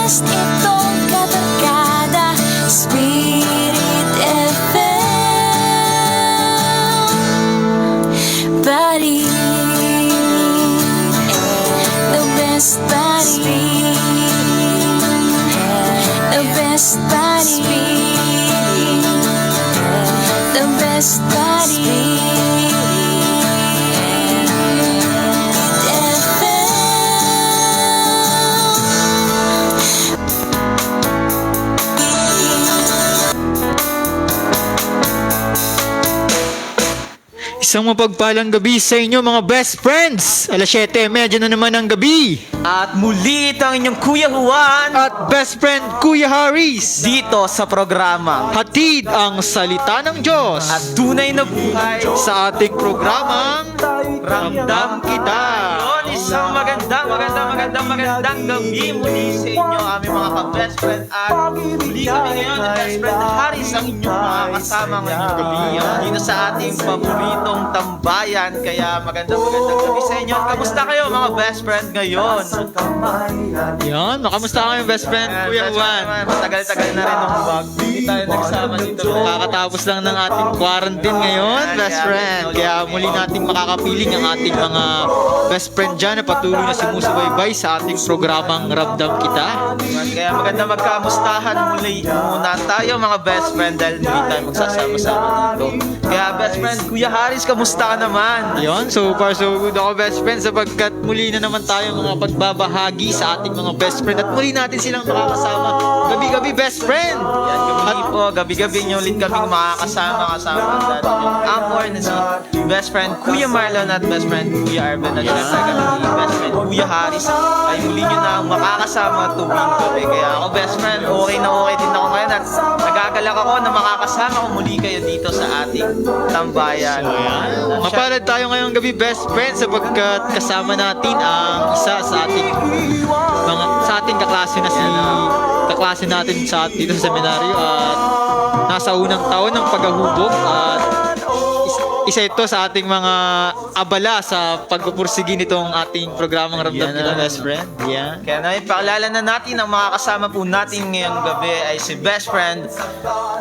best itong kabarkada, Spirit FM. Buddy, the best buddy, the best buddy, the best buddy. Isang mapagpalang gabi sa inyo mga best friends. 7:30 na naman ang gabi. At muli ito ang inyong Kuya Juan At best friend Kuya Harris. dito sa programa Hatid ang salita ng Diyos at tunay na buhay. sa ating programang Ramdam Kita. Yun, isang magandang gabi muli sa inyo aming mga ka-best friend. At muli kami ngayon ng best friend Haris ang inyong mga kasama ngayong gabi dito sa ating paboritong tambayan. Kaya magandang gabi sa inyo. At kamusta kayo mga best friend ngayon? Yan, makamusta kayo best friend Kuya Juan? Matagal-tagal na rin nung hindi tayo nagsama dito. Kakatapos lang ng ating quarantine ngayon, best friend. Kaya muli nating makakapiling ang ating mga best friend dyan na patuloy na sumusubaybay sa ating programang Ramdam Kita. Kaya maganda magkamustahan muli muna tayo mga best friend dahil muli tayo magsasama-sama dito. Kaya best friend Kuya Haris, kamusta ka naman? Yon, so far so good ako best friend sapagkat muli na naman tayo mga pagbabahagi sa ating mga best friend at muli natin silang makakasama gabi-gabi best friend. Yan, gabi-gabi nyo ulit kaming makakasama natin yung anchor na si best friend Kuya Marlon at best friend Kuya Arben at syempre kami ni best friend Kuya Haris ay muli nyo na makakasama tuwing gabi. Kaya ako best friend, okay na okay din ako ngayon at nagagalak ako na makakasama ko muli kayo dito sa ating tambayan. Mapalad tayo ngayong gabi best friend sapagkat kasama natin ang isa sa ating kaklase na kaklase natin dito sa seminaryo at nasa unang taon ng paghahubog at isa ito sa ating mga abala sa pagpupursigi nitong ating programang Ramdam Kita best friend. Yeah. Kaya naipakilala na natin ang mga kasama po natin ngayong gabi ay si best friend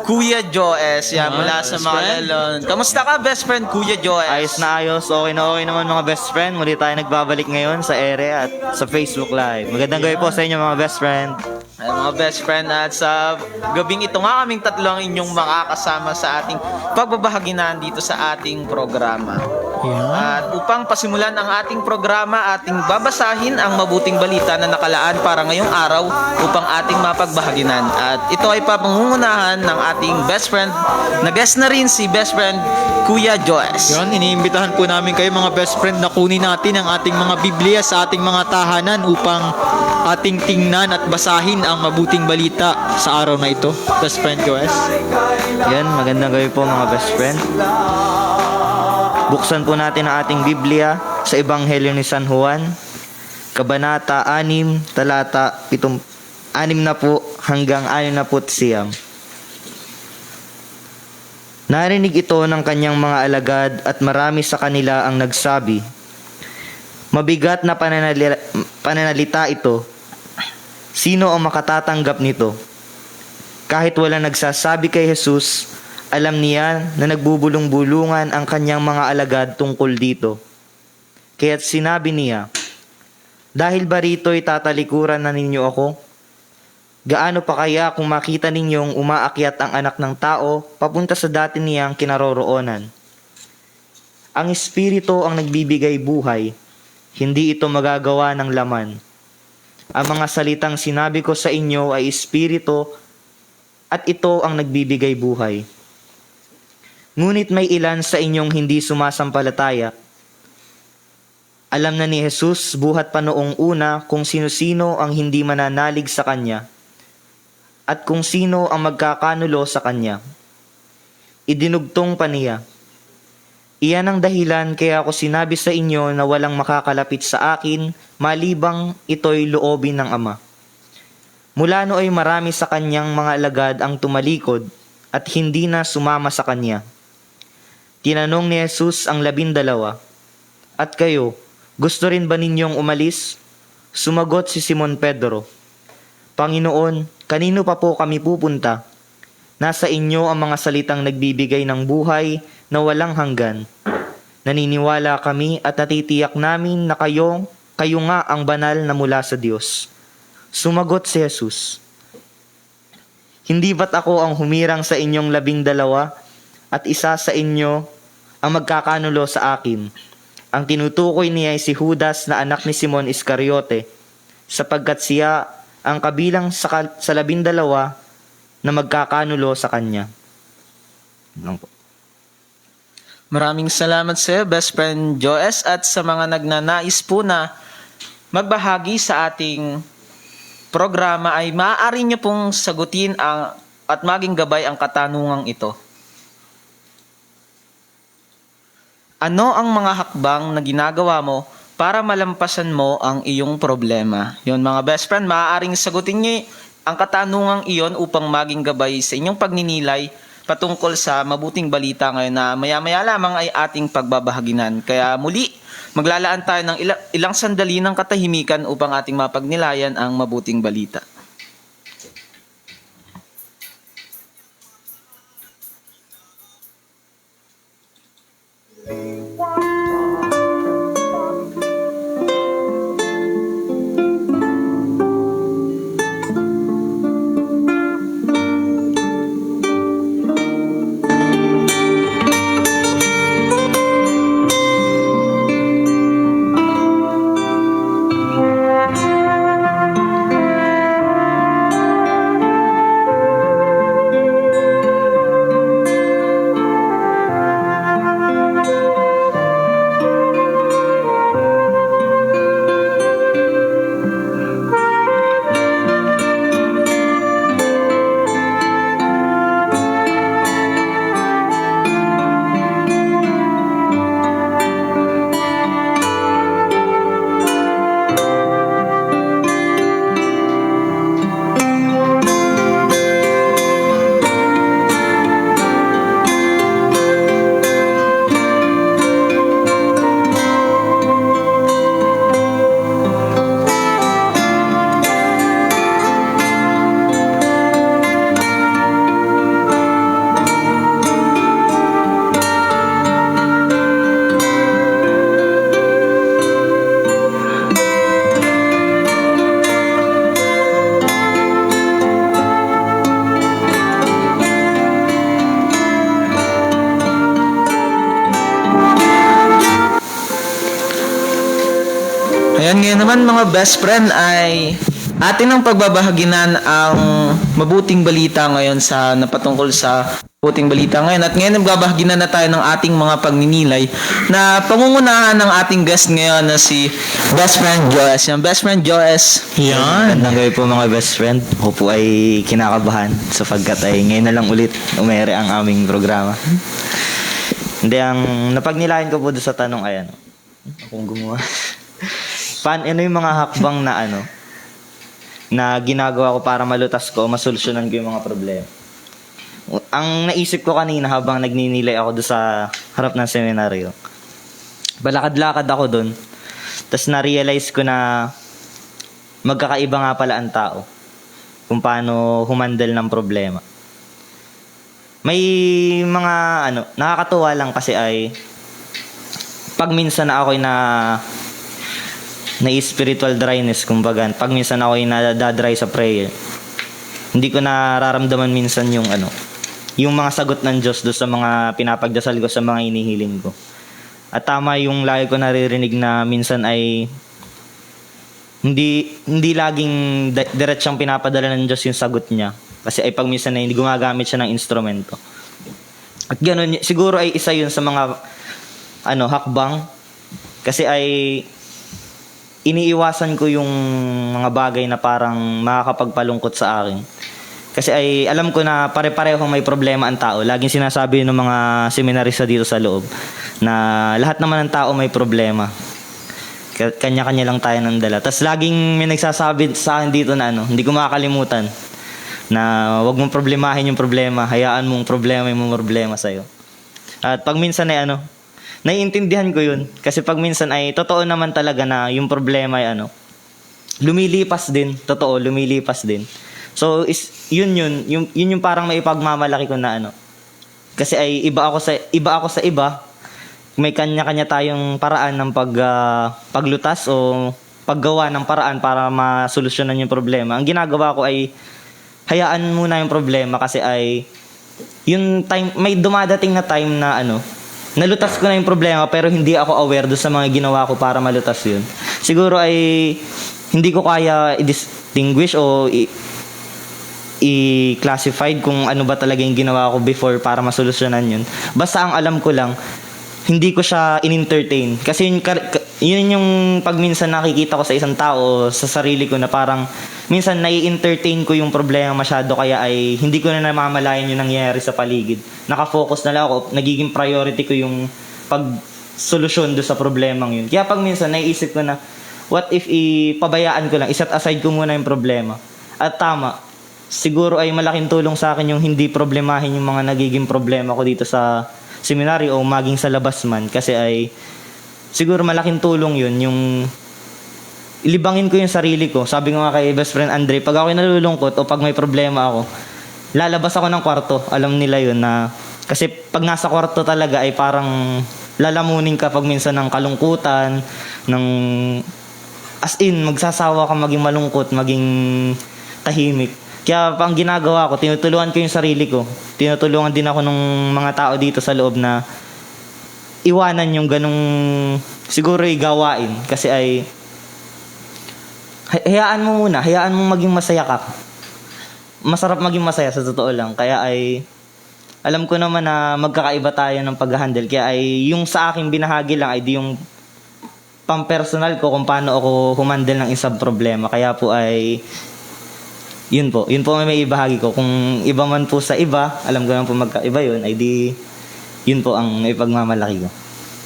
Kuya Joes. Yan, mula sa best mga friend. lalon. Kamusta ka best friend Kuya Joes? Ayos na ayos, okay na okay naman mga best friend. Muli tayo nagbabalik ngayon sa ere at sa Facebook Live. Magandang gabi po sa inyo mga best friend. Ay, mga best friend, at sa gabing ito nga kaming tatlo ang inyong makakasama sa ating pagbabahaginan dito sa ating programa. At upang pasimulan ang ating programa, ating babasahin ang mabuting balita na nakalaan para ngayong araw upang ating mapagbahaginan. At ito ay papangungunahan ng ating best friend, na guest na rin si best friend Kuya Joes. Yon, iniimbitahan po namin kayo mga best friend na kunin natin ang ating mga Biblia sa ating mga tahanan upang ating tingnan at basahin ang mabuting balita sa araw na ito. Best friend Joes. Yan, magandang gabi po mga best friend. Buksan po natin ang ating Biblia sa Ebanghelyo ni San Juan, Kabanata 6, talata 7, 6 na po hanggang 69. Narinig ito ng kanyang mga alagad at marami sa kanila ang nagsabi, "Mabigat na pananalita ito. Sino ang makatatanggap nito?" Kahit wala nagsasabi kay Jesus, alam niya na nagbubulong-bulungan ang kanyang mga alagad tungkol dito. Kaya't sinabi niya, "Dahil ba rito'y tatalikuran na ninyo ako? Gaano pa kaya kung makita ninyong umaakyat ang anak ng tao papunta sa dati niyang kinaroroonan? Ang Espiritu ang nagbibigay buhay, hindi ito magagawa ng laman. Ang mga salitang sinabi ko sa inyo ay Espiritu at ito ang nagbibigay buhay. Ngunit may ilan sa inyong hindi sumasampalataya." Alam na ni Jesus buhat pa noong una kung sino-sino ang hindi mananalig sa Kanya at kung sino ang magkakanulo sa Kanya. Idinugtong pa niya, "Iyan ang dahilan kaya ako sinabi sa inyo na walang makakalapit sa akin malibang ito'y loobin ng Ama." Mula nooy marami sa Kanyang mga alagad ang tumalikod at hindi na sumama sa Kanya. Tinanong ni Jesus ang 12, "At kayo, gusto rin ba ninyong umalis?" Sumagot si Simon Pedro, Panginoon, kanino pa po kami pupunta? Nasa inyo ang mga salitang nagbibigay ng buhay na walang hanggan. Naniniwala kami at natitiyak namin na kayo nga ang banal na mula sa Diyos. Sumagot si Jesus, hindi ba't ako ang humirang sa inyong 12 at isa sa inyo ang magkakanulo sa akin? Ang tinutukoy niya ay si Judas na anak ni Simon Iscariote, sapagkat siya ang kabilang sa 12 na magkakanulo sa kanya. Lang po. Maraming salamat sa iyo, best friend Joes, at sa mga nagnanais po na magbahagi sa ating programa ay maaari niyo pong sagutin at maging gabay ang katanungang ito. Ano ang mga hakbang na ginagawa mo para malampasan mo ang iyong problema? Yon mga best friend, maaaring sagutin niyo ang katanungang iyon upang maging gabay sa inyong pagninilay patungkol sa mabuting balita ngayon na maya-maya lamang ay ating pagbabahaginan. Kaya muli, maglalaan tayo ng ilang sandali ng katahimikan upang ating mapagnilayan ang mabuting balita. Ayan, ngayon naman mga best friend ay atin ang pagbabahaginan ang mabuting balita ngayon sa napatungkol sa mabuting balita ngayon. At ngayon nagbabahaginan na tayo ng ating mga pagninilay na pangungunahan ng ating guest ngayon na si best friend Joes. Yung best friend Joes. Yan. Magandang gabi po mga best friend. Ako po ay kinakabahan sapagkat ay ngayon na lang ulit umere ang aming programa. Hindi, ang napagnilayan ko po doon sa tanong ay akong gumawa. Ano yung mga hakbang na ginagawa ko para malutas ko, masolusyonan ko yung mga problema. Ang naisip ko kanina habang nagninilay ako doon sa harap ng seminaryo, balakad-lakad ako doon, tapos na-realize ko na magkakaiba nga pala ang tao kung paano humandle ng problema. May mga nakakatuwa lang kasi ay pag minsan na ako'y na spiritual dryness, kumbaga pag minsan ako'y nadadry sa prayer, hindi ko nararamdaman minsan yung mga sagot ng Diyos do sa mga pinapagdasal ko, sa mga inihiling ko. At tama yung lagi ko naririnig na minsan ay hindi laging diretsong pinapadala ng Diyos yung sagot niya, kasi ay pag minsan ay gumagamit siya ng instrumento. At gano'n, siguro ay isa yun sa mga hakbang, kasi ay iniiwasan ko yung mga bagay na parang makakapagpalungkot sa akin. Kasi ay alam ko na pare-parehong may problema ang tao. Laging sinasabi ng mga seminarista dito sa loob na lahat naman ng tao may problema. Kanya-kanya lang tayo ng dala. Tapos laging may nagsasabi sa akin dito na hindi ko makakalimutan na wag mong problemahin yung problema. Hayaan mong problema yung problema sa'yo. At pag minsan ay naiintindihan ko yun. Kasi pag minsan ay totoo naman talaga na yung problema ay lumilipas din. Totoo, lumilipas din. So, yun yung parang may ipagmamalaki ko na ano. Kasi ay iba ako sa iba. May kanya-kanya tayong paraan ng paglutas o paggawa ng paraan para masolusyonan yung problema. Ang ginagawa ko ay hayaan muna yung problema kasi ay yung time, may dumadating na time na ano, nalutas ko na yung problema pero hindi ako aware doon sa mga ginawa ko para malutas yun. Siguro ay hindi ko kaya i-distinguish o i-classify kung ano ba talaga yung ginawa ko before para masolusyonan yun. Basta ang alam ko lang, hindi ko siya in-entertain. Kasi yun yung pag minsan nakikita ko sa isang tao, sa sarili ko na parang minsan nai-entertain ko yung problema masyado kaya ay hindi ko na namamalayan yung nangyayari sa paligid. Nakafocus na lang ako, nagiging priority ko yung pag-solusyon do sa problemang yun. Kaya pag minsan naiisip ko na, what if ipabayaan ko lang, iset aside ko muna yung problema. At tama, siguro ay malaking tulong sa akin yung hindi problemahin yung mga nagiging problema ko dito sa seminaryo o maging sa labas man kasi ay siguro malaking tulong yun yung ilibangin ko yung sarili ko. Sabi ko nga kay best friend Andre, pag ako'y nalulungkot o pag may problema ako, lalabas ako ng kwarto. Alam nila yun na kasi pag nasa kwarto talaga ay parang lalamunin ka pag minsan ng kalungkutan, ng as in magsasawa ka maging malungkot, maging tahimik. Kaya pang ginagawa ko, tinutulungan ko yung sarili ko. Tinutulungan din ako ng mga tao dito sa loob na iwanan yung ganong siguro gawain. Kasi ay hayaan mo muna, hayaan mo maging masaya ka. Masarap maging masaya sa totoo lang. Kaya ay alam ko naman na magkakaiba tayo ng pag-handle. Kaya ay yung sa akin binahagi lang ay di yung pang-personal ko kung paano ako humandle ng isang problema. Kaya po ay yun po may ibahagi ko. Kung iba man po sa iba, alam ko naman po magkaiba yun, ay di yun po ang ipagmamalaki ko.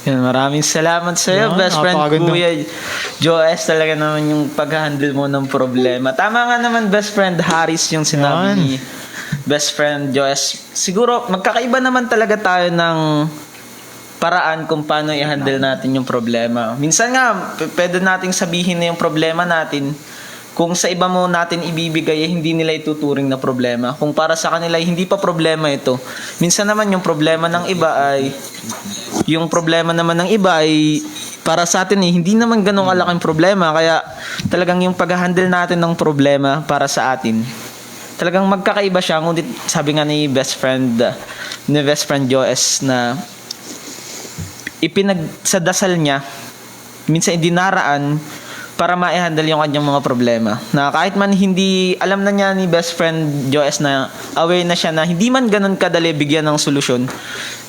Yan, maraming salamat sa iyo, best friend Kuya Joes. Talaga naman yung pag-handle mo ng problema. Tama nga naman, best friend Haris, yung sinabi ni best friend Joes. Siguro, magkakaiba naman talaga tayo ng paraan kung paano i-handle natin yung problema. Minsan nga, pwede nating sabihin na yung problema natin, kung sa iba mo natin ibibigay, hindi nila ituturing na problema. Kung para sa kanila, hindi pa problema ito. Minsan naman yung problema ng iba ay para sa atin hindi naman ganun kalaking problema. Kaya talagang yung pag-handle natin ng problema para sa atin, talagang magkakaiba siya. Ngunit sabi nga ni best friend Joes na sa dasal niya, minsan idinaraan para ma-handle yung kanyang mga problema. Na kahit man hindi, alam na niya ni best friend Joes na aware na siya na hindi man ganun kadali bigyan ng solusyon,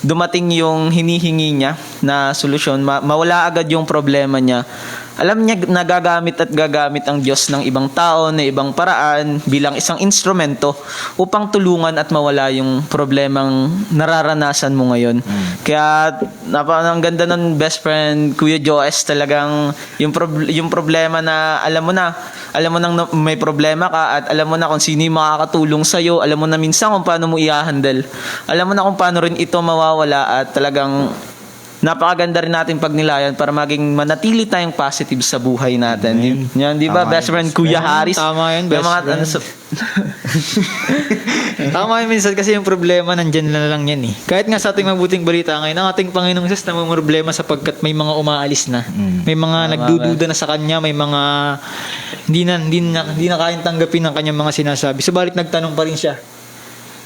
dumating yung hinihingi niya na solusyon, mawala agad yung problema niya. Alam niya nagagamit ang Diyos ng ibang tao, na ibang paraan, bilang isang instrumento upang tulungan at mawala yung problemang nararanasan mo ngayon. Kaya ang ganda ng best friend Kuya Joes, talagang yung problema na alam mo nang may problema ka at alam mo na kung sino yung makakatulong sa'yo, alam mo na minsan kung paano mo i-handle, alam mo na kung paano rin ito mawawala, at talagang napakaganda rin natin pagnilayan para maging manatili tayong positive sa buhay natin. Yan, di ba? Best friend Kuya Haris. Tama yun, best friend. Tama yun minsan kasi yung problema nandyan na lang yan eh. Kahit nga sa ating mabuting balita ngayon, ang ating Panginoong Diyos na may problema sapagkat may mga umaalis na. May mga nagdududa na sa Kanya, may mga hindi na kayang tanggapin ang Kanyang mga sinasabi. Subalit nagtanong pa rin siya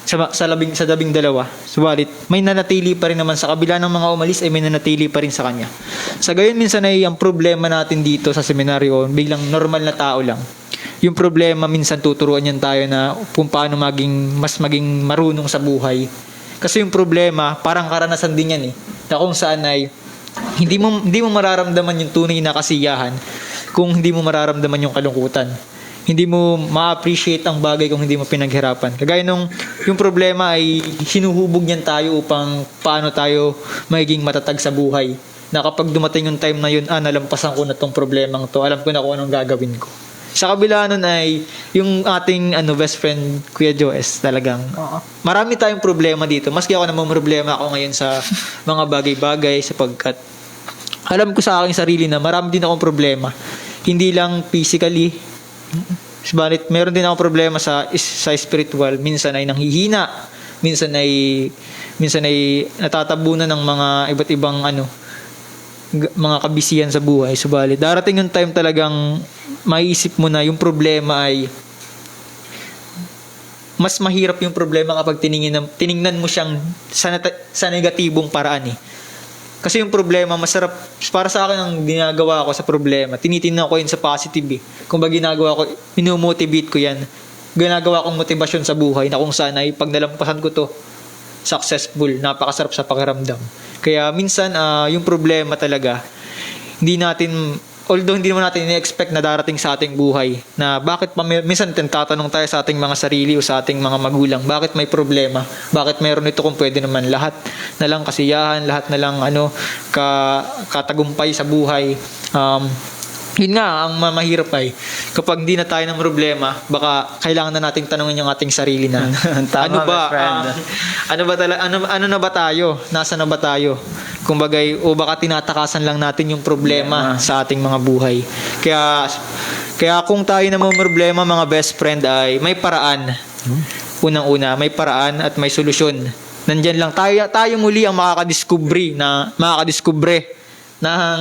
sa labing dalawa. Subalit may nanatili pa rin naman sa kabila ng mga umalis, ay may nanatili pa rin sa Kanya. Sa gayon minsan ay ang problema natin dito sa seminaryo, biglang normal na tao lang. Yung problema minsan tuturuan yan tayo na kung paano mas maging marunong sa buhay. Kasi yung problema parang karanasan din yan eh. Na kung saan ay hindi mo mararamdaman yung tunay na kasiyahan kung hindi mo mararamdaman yung kalungkutan. Hindi mo ma-appreciate ang bagay kung hindi mo pinaghirapan. Kagaya nung yung problema ay hinuhubog niyan tayo upang paano tayo magiging matatag sa buhay. Na kapag dumating yung time na yun, nalampasan ko na tong problemang to, alam ko na kung anong gagawin ko. Sa kabila nun ay yung ating best friend Kuya Joes, talagang marami tayong problema dito. Maski ako namang problema ako ngayon sa mga bagay-bagay sapagkat alam ko sa aking sarili na marami din akong problema. hindi lang physically. Subalit meron din ako problema sa spiritual. Minsan ay nanghihina, minsan ay natatabunan ng mga iba't ibang mga kabisihan sa buhay. Subalit darating yung time talagang maiisip mo na yung problema ay mas mahirap yung problema kapag tiningnan mo siyang sa negatibong paraan eh. Kasi yung problema, masarap, para sa akin ang ginagawa ko sa problema, tinitingnan ko yun sa positive eh. Kung ba ginagawa ko, minumotivate ko yan. Ginagawa kong motivasyon sa buhay na kung saan ay pag nalampasan ko to, successful, napakasarap sa pakiramdam. Kaya minsan, yung problema talaga, although hindi naman natin i-expect na darating sa ating buhay, na bakit minsan tatanong tayo sa ating mga sarili o sa ating mga magulang, bakit may problema? Bakit mayroon ito kung pwede naman lahat na lang kasiyahan, lahat na lang katagumpay sa buhay. Yun nga, ang mahirap ay kapag hindi na tayo ng problema, baka kailangan na nating tanungin yung ating sarili na Tama, ano na ba tayo? Nasa na ba tayo? Kumbagay, o baka tinatakasan lang natin yung problema sa ating mga buhay. Kaya kung tayo na may problema, mga best friend, ay may paraan. Unang-una, may paraan at may solusyon. Nandyan lang tayo muli ang makakadiskubre ng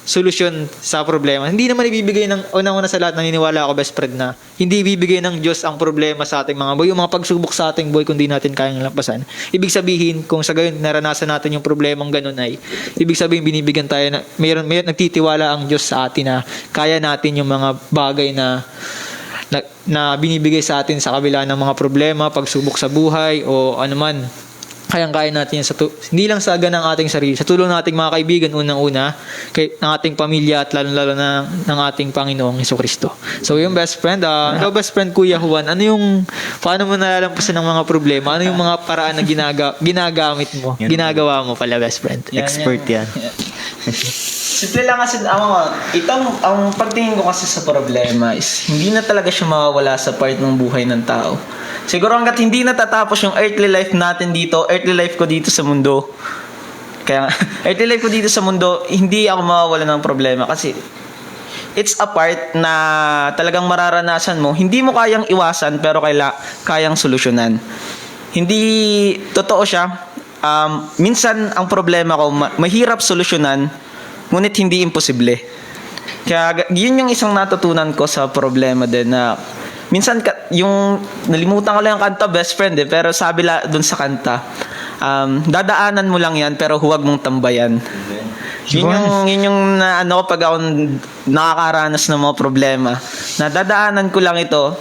solusyon sa problema. Hindi naman ibibigay ng unang-una sa lahat, naniniwala ako best friend na hindi ibibigay ng Diyos ang problema sa ating mga buhay, yung mga pagsubok sa ating buhay kung di natin kayang lampasan. Ibig sabihin, kung sa gayon naranasan natin yung problemang ganun ay ibig sabihin binibigyan tayo na may nagtitiwala ang Diyos sa atin na kaya natin yung mga bagay na binibigay sa atin sa kabila ng mga problema, pagsubok sa buhay o anuman. Kayang-kaya natin yan hindi lang sa ganang ating sarili, sa tulong ng ating mga kaibigan unang-una, ng ating pamilya at lalo-lalo na ng ating Panginoong Jesucristo. So yung best friend, best friend Kuya Juan, paano mo nalalampasan ng mga problema? Ano yung mga paraan na ginagamit mo? Ginagawa mo pala, best friend. Expert yan. Simple lang kasi, ang pagtingin ko kasi sa problema is, hindi na talaga siya mawawala sa part ng buhay ng tao. Siguro hanggat hindi natatapos yung earthly life natin dito, earthly life ko dito sa mundo, hindi ako mawawala ng problema kasi it's a part na talagang mararanasan mo. Hindi mo kayang iwasan pero kayang solusyonan. Hindi totoo siya. Minsan ang problema ko, mahirap solusyonan, ngunit hindi imposible. Kaya yun yung isang natutunan ko sa problema din na minsan yung nalimutan ko lang yung kanta best friend pero sabi dun sa kanta, dadaanan mo lang yan pero huwag mong tambayan. Yun yung pag ako nakakaranas ng mga problema, na dadaanan ko lang ito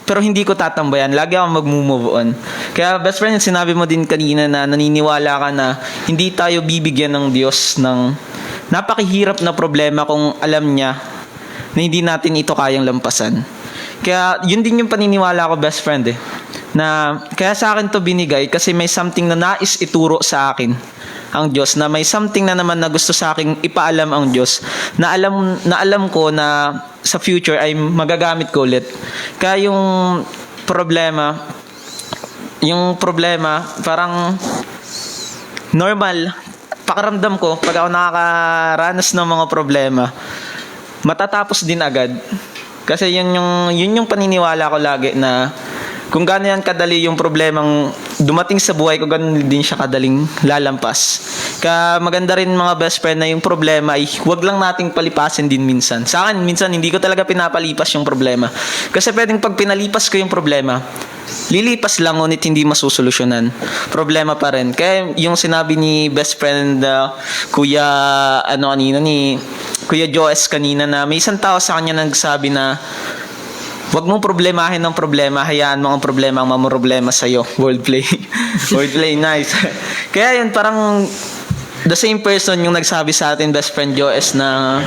pero hindi ko tatambayan. Lagi akong mag-move on. Kaya best friend, sinabi mo din kanina na naniniwala ka na hindi tayo bibigyan ng Diyos ng napakahirap na problema kung alam niya na hindi natin ito kayang lampasan. Kaya yun din yung paniniwala ko best friend na kaya sa akin to binigay kasi may something na nais ituro sa akin ang Diyos, na may something na naman na gusto sa akin ipaalam ang Diyos, na alam ko na sa future ay magagamit ko ulit. Kaya yung problema parang normal, pakiramdam ko pag ako nakakaranas ng mga problema, matatapos din agad. Kasi yun yung paniniwala ko lagi na kung gaano yan kadali yung problemang dumating sa buhay ko, ganoon din siya kadaling lalampas. Kaya maganda rin mga best friend na yung problema ay huwag lang nating palipasin din minsan. Sa akin, minsan hindi ko talaga pinapalipas yung problema. Kasi pwedeng pag pinalipas ko yung problema, lilipas lang ngunit hindi masusolusyonan. Problema pa rin. Kaya yung sinabi ni best friend Kuya Joes kanina na may isang tao sa kanya nagsabi na huwag mong problemahin ng problema, hayaan mo ang problema ang mamroblema sa'yo. Wordplay. Wordplay, nice. Kaya yun, parang the same person yung nagsabi sa atin, best friend Joes, na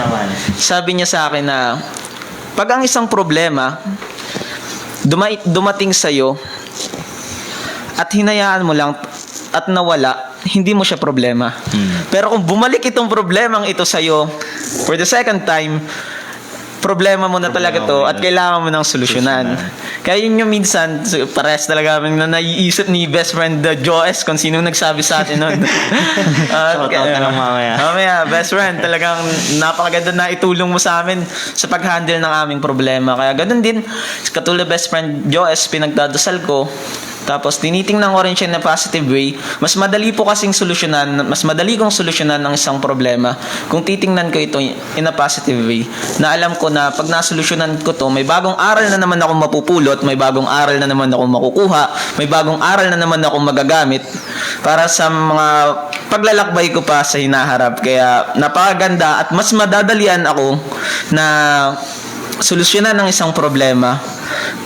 sabi niya sa akin na pag ang isang problema dumating sa'yo at hinayaan mo lang at nawala, hindi mo siya problema. Pero kung bumalik itong problemang ito sa'yo for the second time, problema mo na talaga to at kailangan mo ng solusyonan. Kaya yun yung minsan, pares talaga kami na naiisip ni best friend Joes kung sino nagsabi sa atin nun. Shoutout na lang mamaya. Mamaya, best friend, talagang napakaganda na itulong mo sa amin sa pag-handle ng aming problema. Kaya ganun din, katulad best friend Joes, pinagdadasal ko. Tapos tinitingnan ko rin siya na positive way. Mas madali po kasing solusyonan, mas madali kong solusyonan ng isang problema kung titingnan ko ito in a positive way. Na alam ko na pag nasolusyonan ko to, may bagong aral na naman ako mapupulot, may bagong aral na naman ako makukuha, may bagong aral na naman ako magagamit para sa mga paglalakbay ko pa sa hinaharap. Kaya napakaganda at mas madadalian ako na solusyonan ng isang problema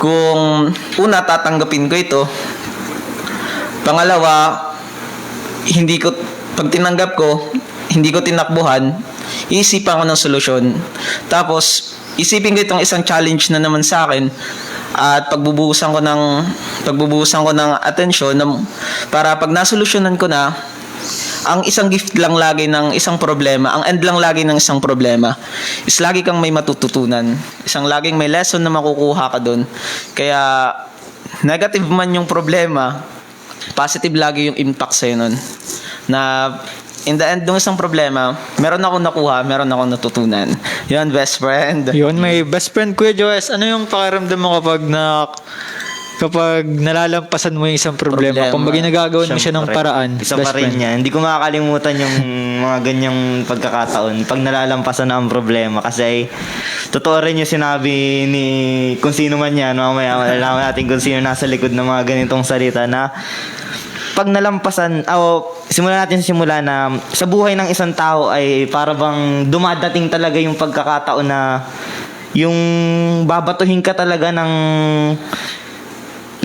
kung una tatanggapin ko ito, pangalawa pag tinanggap ko, hindi ko tinakbuhan, iisipan ko ng solusyon, tapos isipin ko itong isang challenge na naman sa akin at pagbubuhusan ko ng atensyon para pag nasolusyonan ko na, ang isang gift lang lagi ng isang problema, ang end lang lagi ng isang problema is lagi kang may matututunan. Laging may lesson na makukuha ka doon. Kaya negative man yung problema, positive lagi yung impact sa'yo nun. Na in the end ng isang problema, meron akong nakuha, meron akong natutunan. Yun, best friend. Yun, may best friend Kuya Joes. Ano yung pakiramdam mo kapag nalalampasan mo yung isang problema? Kung bagay nagagawan mo siya ng paraan. Isa pa rin niya. Hindi ko makakalimutan yung mga ganyang pagkakataon pag nalalampasan na ang problema. Kasi totoo rin yung sinabi ni kung sino man yan. Mamaya malalaman natin kung sino nasa likod ng mga ganitong salita na pag nalampasan, simulan natin sa simula na sa buhay ng isang tao ay para bang dumadating talaga yung pagkakataon na yung babatuhin ka talaga ng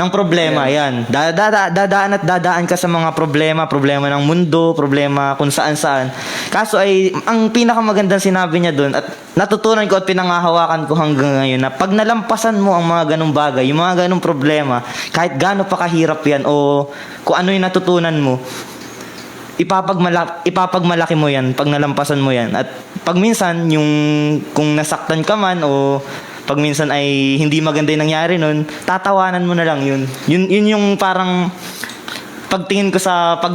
problema, yan. Dadaan ka sa mga problema ng mundo, problema kung saan. Kaso ay, ang pinakamagandang sinabi niya doon, at natutunan ko at pinangahawakan ko hanggang ngayon, na pag nalampasan mo ang mga ganong bagay, yung mga ganong problema, kahit gaano pa kahirap yan, o kung ano yung natutunan mo, ipapagmalaki mo yan pag nalampasan mo yan. At pag minsan, kung nasaktan ka man, o pag minsan ay hindi maganda yung nangyari nun, tatawanan mo na lang yun. Yun yung parang pagtingin ko sa pag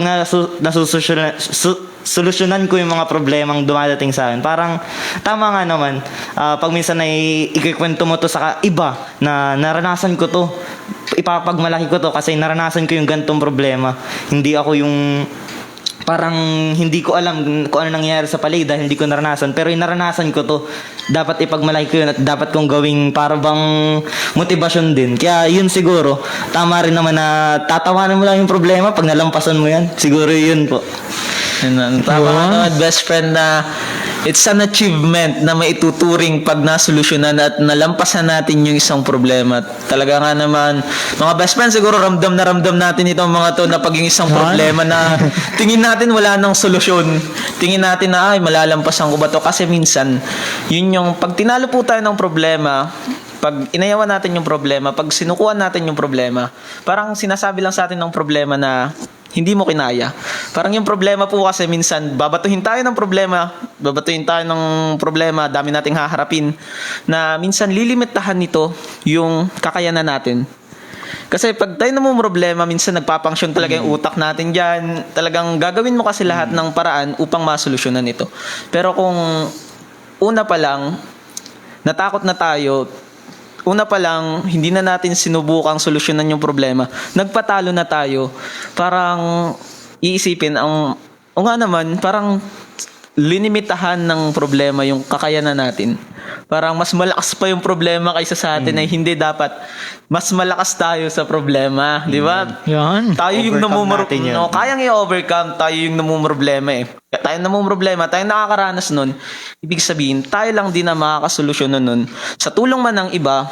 solusyonan ko yung mga problemang dumadating sa akin. Parang tama nga naman. Pag minsan ay ikikwento mo to sa iba na naranasan ko to, ipapagmalaki ko to kasi naranasan ko yung gantong problema. Hindi ako yung parang hindi ko alam kung ano nangyayari sa paligid dahil hindi ko naranasan. Pero yung naranasan ko to, dapat ipagmalaki ko yun at dapat kong gawing para bang motivasyon din. Kaya yun siguro, tama rin naman na tatawanan mo lang yung problema pag nalampasan mo yan. Siguro yun po. Tama naman, best friend, na it's an achievement na maituturing pag nasolusyonan at nalampasan natin yung isang problema. Talaga nga naman, mga best friend, siguro ramdam natin itong mga to na pag yung isang problema na tingin natin wala nang solusyon. Tingin natin na, malalampasan ko ba to? Kasi minsan, yun yung, pag tinalo po tayo ng problema, pag inayawan natin yung problema, pag sinukuan natin yung problema, parang sinasabi lang sa atin ng problema na hindi mo kinaya. Parang yung problema po kasi minsan, babatuhin tayo ng problema, dami nating haharapin, na minsan lilimitahan nito yung kakayanan natin. Kasi pag tayo namumroblema, minsan nagpapangsyon talaga yung utak natin dyan. Talagang gagawin mo kasi lahat ng paraan upang masolusyonan ito. Pero kung una pa lang, natakot na tayo, hindi na natin sinubukang solusyonan yung problema, nagpatalo na tayo, parang iisipin, parang linimitahan ng problema yung kakayanan natin. Parang mas malakas pa yung problema kaysa sa atin ay hindi dapat. Mas malakas tayo sa problema, di ba? Yan. Tayo yung kayang i-overcome, tayo yung namumroblema eh. Tayo namumroblema, tayo nakakaranas nun. Ibig sabihin, tayo lang din na makakasolusyon nun. Sa tulong man ng iba,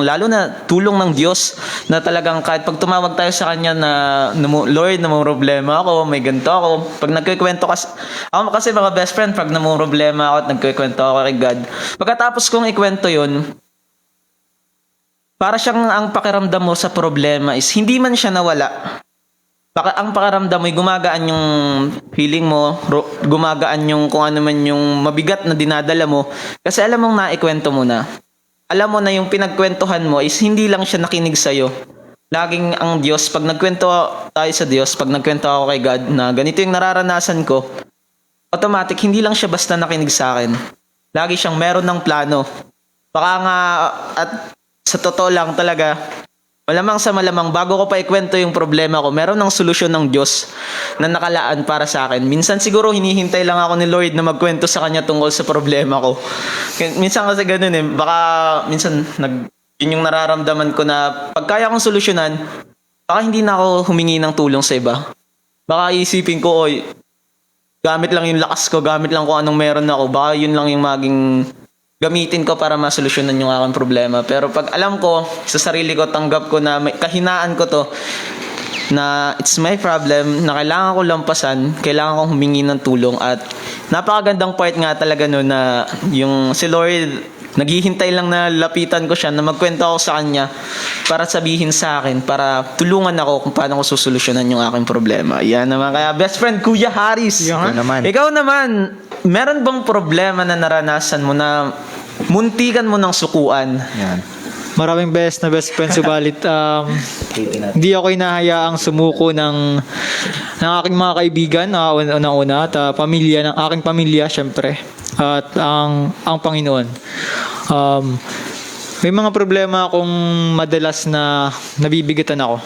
lalo na tulong ng Diyos, na talagang kahit pag tumawag tayo sa Kanya na, Lord, namumroblema ako, may ganito ako. Pag nagkikwento kasi mga best friend, pag namumroblema ako at nagkikwento ako kay God, pagkatapos kong ikwento yun, para siyang ang pakiramdam mo sa problema is hindi man siya nawala. Ang pakiramdam mo ay gumagaan yung feeling mo, gumagaan yung kung ano man yung mabigat na dinadala mo kasi alam mong naikwento mo na. alam mo na yung pinagkwentuhan mo is hindi lang siya nakinig sa'yo. Laging ang Diyos, pag nagkwento tayo sa Diyos, pag nagkwento ako kay God na ganito yung nararanasan ko, automatic, hindi lang siya basta nakinig sa akin. Lagi siyang meron ng plano. Baka nga, at sa totoo lang talaga, malamang sa malamang, bago ko pa ikwento yung problema ko, meron ng solusyon ng Diyos na nakalaan para sa akin. Minsan siguro hinihintay lang ako ni Lord na magkwento sa Kanya tungkol sa problema ko. Minsan kasi ganun eh, baka minsan yun yung nararamdaman ko na pag kaya kong solusyonan, baka hindi na ako humingi ng tulong sa iba. Baka isipin ko, oy, gamit lang yung lakas ko, gamit lang kung anong meron ako, baka yun lang yung maging gamitin ko para masolusyonan yung aking problema. Pero pag alam ko, sa sarili ko, tanggap ko na may kahinaan ko to, na it's my problem, na kailangan ko lampasan, kailangan kong humingi ng tulong. At napakagandang part nga talaga no na yung si Lord, naghihintay lang na lapitan ko siya, na magkwento ako sa kanya para sabihin sa akin, para tulungan ako kung paano ko susolusyonan yung aking problema. Yan naman. Kaya best friend, Kuya Haris. Ikaw naman, meron bang problema na naranasan mo na muntikan mo ng sukuan? Yan. Maraming best friend, subalit hindi ako inahayaang sumuko ng aking mga kaibigan, unang-una, at pamilya, ng aking pamilya, syempre, at ang Panginoon. May mga problema akong madalas na nabibigatan ako.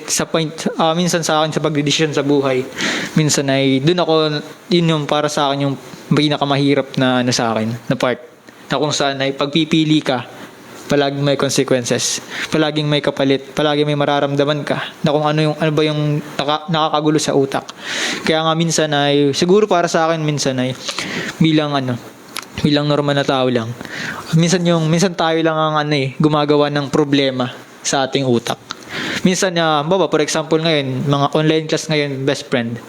Sa point, minsan sa akin sa pagdedesisyon sa buhay, minsan ay yun yung para sa akin yung pinakamahirap na sa akin, na part, na kung saan ay pagpipili ka, palaging may consequences, palaging may kapalit, palaging may mararamdaman ka na kung ano ba yung nakakagulo sa utak. Kaya nga minsan ay, siguro para sa akin minsan ay bilang normal na tao lang, minsan tayo lang ang gumagawa ng problema sa ating utak. Minsan for example ngayon, mga online class ngayon, best friend,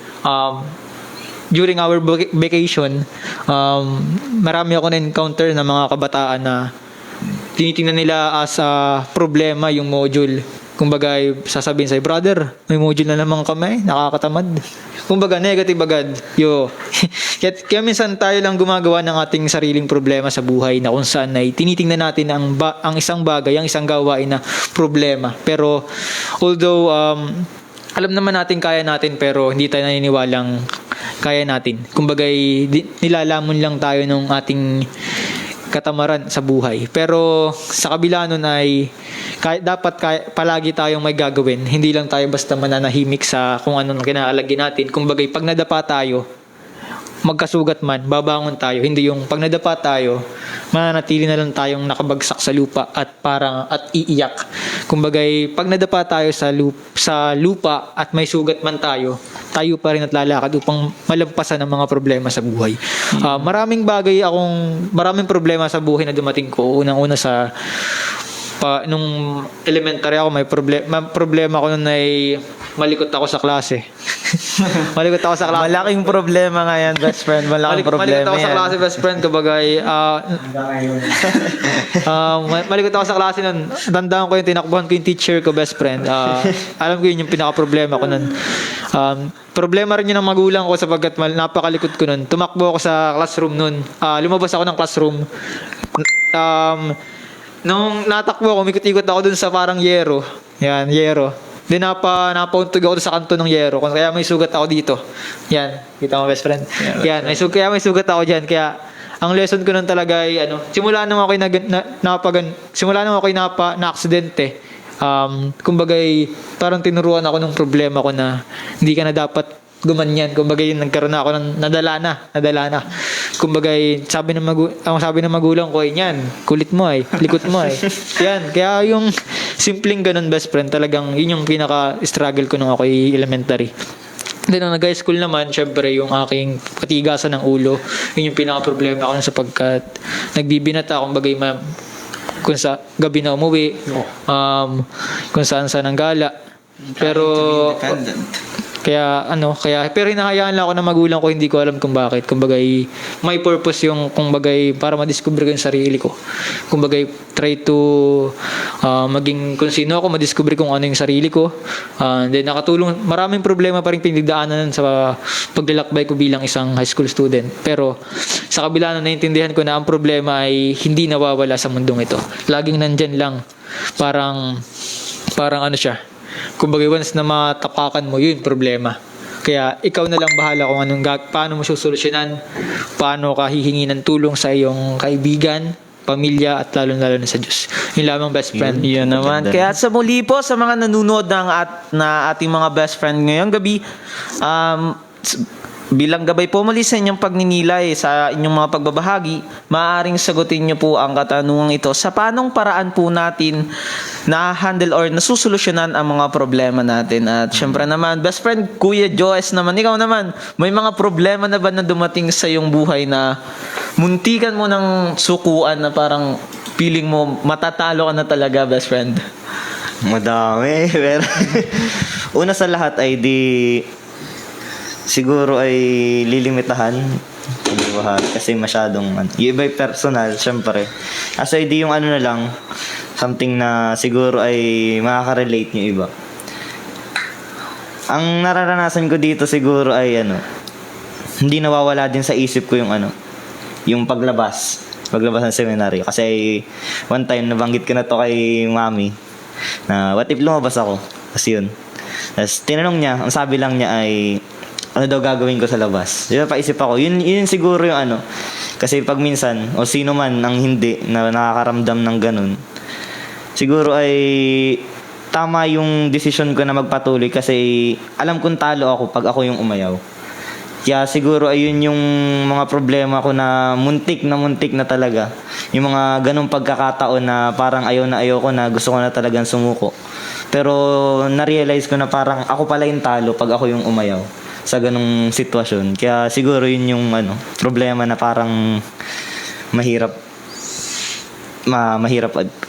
during our vacation, marami ako na-encounter na mga kabataan na tinitingnan nila as problema yung module. Kumbaga, sasabihin sa'yo, brother, may module na naman kami, nakakatamad. Kumbaga, negative agad. Kaya minsan tayo lang gumagawa ng ating sariling problema sa buhay, na kung saan ay tinitingnan natin ang isang bagay, ang isang gawain na problema. Pero, although, alam naman natin kaya natin, pero hindi tayo naniniwalang kaya natin. Kumbaga, nilalamon lang tayo ng ating katamaran sa buhay. Pero sa kabila nun ay dapat palagi tayong may gagawin. Hindi lang tayo basta mananahimik sa kung anong kinaalagin natin. Kumbaga, pag nadapa tayo, magkasugat man, babangon tayo. Hindi yung pag nadapa tayo, mananatili na lang tayong nakabagsak sa lupa at iiyak. Kumbaga, pag nadapa tayo sa lupa at may sugat man tayo pa rin at lalakad upang malampasan ang mga problema sa buhay. Maraming problema sa buhay na dumating ko. Unang-una nung elementary ako, may problema ko nun ay malikot ako sa klase. Malaking problema nga yan, best friend. Malaking problema malikot ako yan. sa klase, best friend. Kabagay, malikot ako sa klase nun. Tandaan ko yung tinakbuhan ko yung teacher ko, best friend. Alam ko yun yung pinaka-problema ko nun. Problema rin yun ng magulang ko sapagkat napakalikot ko nun. Tumakbo ako sa classroom nun. Lumabas ako ng classroom. Nung natakbo ako, umikot-ikot ako dun sa parang yero. Yan, yero. Then napauntog ako sa kanto ng yero. Kaya may sugat ako dito. Yan, kita mo best friend. Yan, may sugat ako dyan. Kaya ang lesson ko nun talaga ay simula nung ako'y na-aksidente. Kumbaga parang tinuruan ako ng problema ko na hindi ka na dapat gumanyan. Kumbaga nagkaroon ako ng nadala na. Kumbaga sabi ng magulang ko, yan, kulit mo likot mo yan. Kaya yung simpleng ganun, best friend, talagang yun yung pinaka-struggle ko nung ako'y elementary. Then nung nag-high school naman, syempre yung aking patigasan ng ulo, yun yung pinaka-problema ko sapagkat nagbibinata, kumbaga kung sa gabi na umuwi, kung saan ang gala. Pero Pero hinahayaan lang ako ng magulang ko, hindi ko alam kung bakit. Kumbagay, may purpose yung, kumbagay, para madiscover ko yung sarili ko. Kumbagay, try to maging kung sino ako, madiscover kung ano yung sarili ko. Then nakatulong, maraming problema pa rin pinagdaanan sa paglalakbay ko bilang isang high school student. Pero sa kabila na naintindihan ko na ang problema ay hindi nawawala sa mundong ito. Laging nandyan lang. Parang ano siya. Kumbaga once na matapakan mo, yun problema. Kaya ikaw na lang bahala kung paano mo susolusyonan, paano ka hihingi ng tulong sa iyong kaibigan, pamilya, at lalo-lalo na sa Diyos. Yun lamang, best friend. Yun naman. Kaya sa muli po, sa mga nanonood na ating mga best friend ngayong gabi, bilang gabay po muli sa inyong pagninilay sa inyong mga pagbabahagi, maaaring sagutin nyo po ang katanungang ito sa paanong paraan po natin na-handle or nasusolusyonan ang mga problema natin. At syempre naman, best friend, Kuya Joes naman, ikaw naman, may mga problema na ba na dumating sa iyong buhay na muntikan mo ng sukuan na parang feeling mo matatalo ka na talaga, best friend? Madami. Pero una sa lahat ay siguro ay lilimitahan kasi masyadong yung iba ay personal, syempre. Aside yung ano na lang, something na siguro ay makaka-relate yung iba. Ang nararanasan ko dito siguro ay hindi nawawala din sa isip ko yung paglabas ng seminaryo. Kasi one time nabanggit ko na to kay mami na what if lumabas ako? Kasi yun. Tapos tinanong niya, ang sabi lang niya ay ano daw gagawin ko sa labas. Diba, paisip ako, yun siguro yung kasi pag minsan, o sino man ang hindi na nakakaramdam ng ganun, siguro ay tama yung decision ko na magpatuloy kasi alam kong talo ako pag ako yung umayaw. Kaya siguro ayun yung mga problema ko na muntik na talaga. Yung mga ganung pagkakataon na parang ayaw ko na gusto ko na talagang sumuko. Pero na-realize ko na parang ako pala yung talo pag ako yung umayaw sa ganung sitwasyon. Kaya siguro yun yung problema na parang mahirap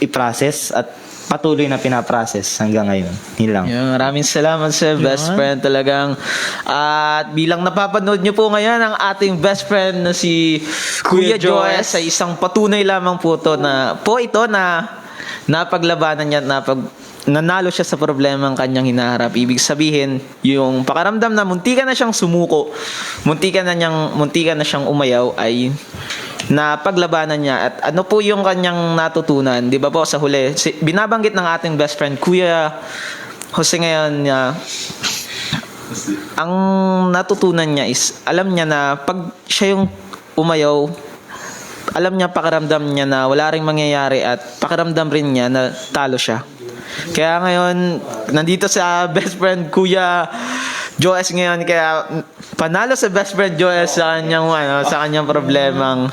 i-process at patuloy na pinaprocess hanggang ngayon. Yun lang. Maraming salamat sa best friend talagang. At bilang napapanood nyo po ngayon ang ating best friend na si Kuya Joes ay isang patunay lamang po na napaglabanan niya at nanalo siya sa problema ang kanyang hinaharap. Ibig sabihin, yung pakaramdam na muntikan na siyang sumuko, muntikan na siyang umayaw ay napaglabanan niya. At ano po yung kanyang natutunan? Di ba po sa huli, binabanggit ng ating best friend, Kuya Jose ngayon, ang natutunan niya is, alam niya na pag siya yung umayaw, alam niya, pakiramdam niya na wala ring mangyayari at pakiramdam rin niya na talo siya. Kaya ngayon, nandito sa best friend Kuya Joes ngayon, kaya panalo sa best friend Joes sa kanyang problemang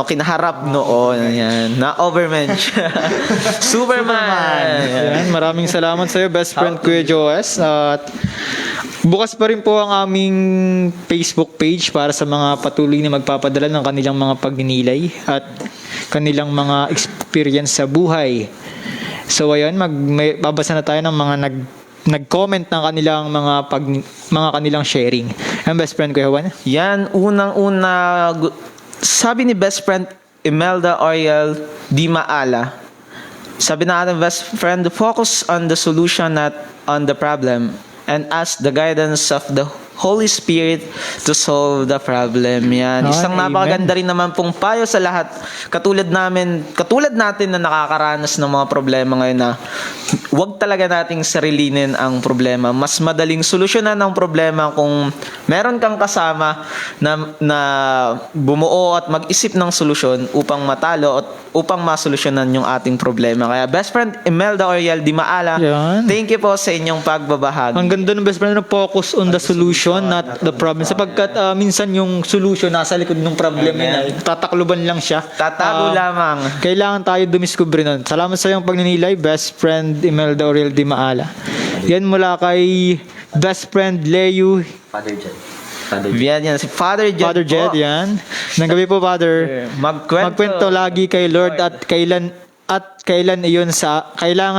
kinaharap noon. Yan, na overman siya. Superman. Yan, maraming salamat sa iyo, best friend Kuya Joes. At bukas pa rin po ang aming Facebook page para sa mga patuloy na magpapadala ng kanilang mga pagninilay at kanilang mga experience sa buhay. So ayun, babasa na tayo ng mga nag-comment ng kanilang mga kanilang sharing. Ang best friend ko, Juan? Yan, unang-una, sabi ni best friend Imelda Oriel Di Maala, sabi na ating best friend, focus on the solution, not on the problem, and ask the guidance of the Holy Spirit to solve the problem. Yan. Isang napakaganda rin naman pong payo sa lahat. Katulad natin na nakakaranas ng mga problema ngayon na huwag talaga nating sarilinin ang problema. Mas madaling solusyonan ang problema kung meron kang kasama na bumuo at mag-isip ng solusyon upang matalo at upang masolusyonan yung ating problema. Kaya best friend Imelda Oriel Di Maala, thank you po sa inyong pagbabahagi. Ang ganda ng best friend na focus on the solution, not the problem. Sapagkat minsan yung solution nasa likod ng problem na tatakluban lang siya. Tatago lamang. Kailangan tayo dumiskubre nun. Salamat sa iyong pagninilay, best friend Imelda Oriel Di Maala. Yan mula kay best friend Leo Yan, si Father Jed. Father Jed, yan. Nang gabi po, Father. Magkwento Magkwento lagi kay Lord at kailan at kailangan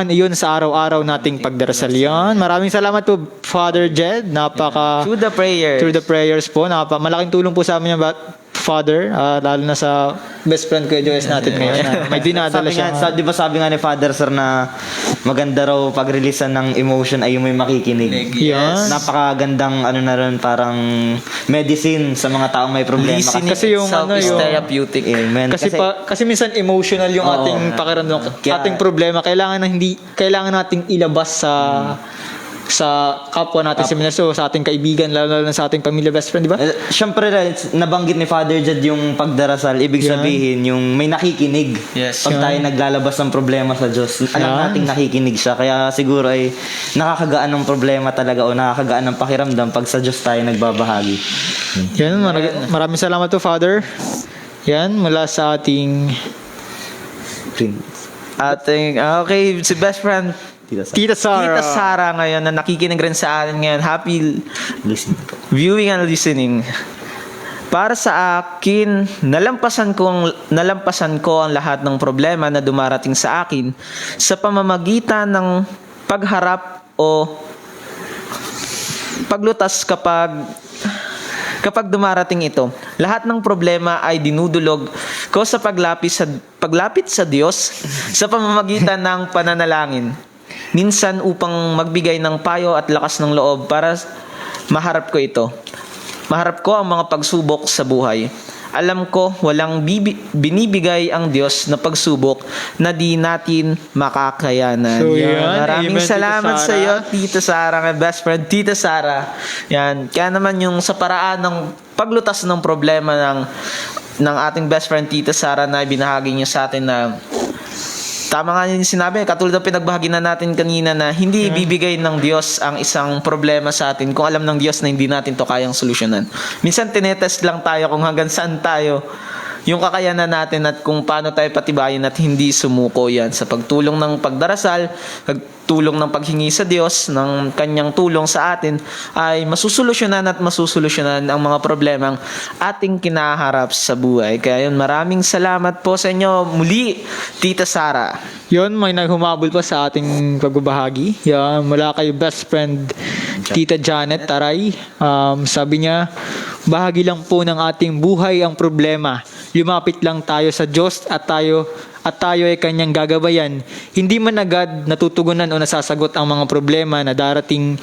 iyon sa araw-araw nating pagdarasal. Yan. Maraming salamat po, Father Jed. Through the prayers. Through the prayers po. Malaking tulong po sa amin yan, Father, lalo na sa best friend ko, Joyce natin ngayon. May dinadala siya. Di ba sabi nga ni Father Sir na maganda raw pag-releasean ng emotion ay yung may makikinig. Yes. Napakagandang na rin, parang medicine sa mga taong may problema. Listening Kasi yung itself is therapeutic. Amen. Kasi minsan emotional yung ating pakiramdam, ating problema. Kailangan nating ilabas sa kapwa natin seminaryo, sa ating kaibigan, lalo na sa ating pamilya, best friend, di ba? Siyempre, nabanggit ni Father Jed yung pagdarasal. Ibig sabihin, yung may nakikinig. Yes. Pag tayo naglalabas ng problema sa Diyos, alam nating nakikinig siya. Kaya siguro ay nakakagaan ng problema talaga o nakakagaan ng pakiramdam pag sa Diyos tayo nagbabahagi. Yan, maraming salamat to, Father. Yan, mula sa ating Okay, si best friend Tita Sara. Tita Sara ngayon na nakikinig rin sa atin ngayon. Happy Listen. viewing and listening. Para sa akin, nalampasan ko ang lahat ng problema na dumarating sa akin sa pamamagitan ng pagharap o paglutas kapag dumarating ito. Lahat ng problema ay dinudulog ko sa paglapit sa Diyos sa pamamagitan ng pananalangin. Minsan upang magbigay ng payo at lakas ng loob para maharap ko ito. Maharap ko ang mga pagsubok sa buhay. Alam ko walang binibigay ang Diyos na pagsubok na di natin makakayanan. So, yan. Maraming Amen, Tita salamat Sara. sa iyo, Tita Sara, my best friend, Tita Sara. Yan. Kaya naman yung sa paraan ng paglutas ng problema ng ating best friend, Tita Sara, na binahagi niya sa atin na tama nga yung sinabi, katulad ng pinagbahagi na natin kanina na hindi ibibigay ng Diyos ang isang problema sa atin kung alam ng Diyos na hindi natin to kayang solusyonan. Minsan tinetest lang tayo kung hanggang saan tayo yung kakayanan natin at kung paano tayo patibayin at hindi sumuko yan. Sa pagtulong ng pagdarasal, pagtulong ng paghingi sa Diyos, ng kanyang tulong sa atin, ay masusolusyonan ang mga problemang ating kinaharap sa buhay. Kaya yun, maraming salamat po sa inyo muli, Tita Sara. Yun, may naghumabol pa sa ating pagbabahagi. Yan, mula kay best friend Tita Janet Taray. Sabi niya, bahagi lang po ng ating buhay ang problema. Lumapit lang tayo sa Diyos at tayo ay kanyang gagabayan. Hindi man agad natutugunan o nasasagot ang mga problema na darating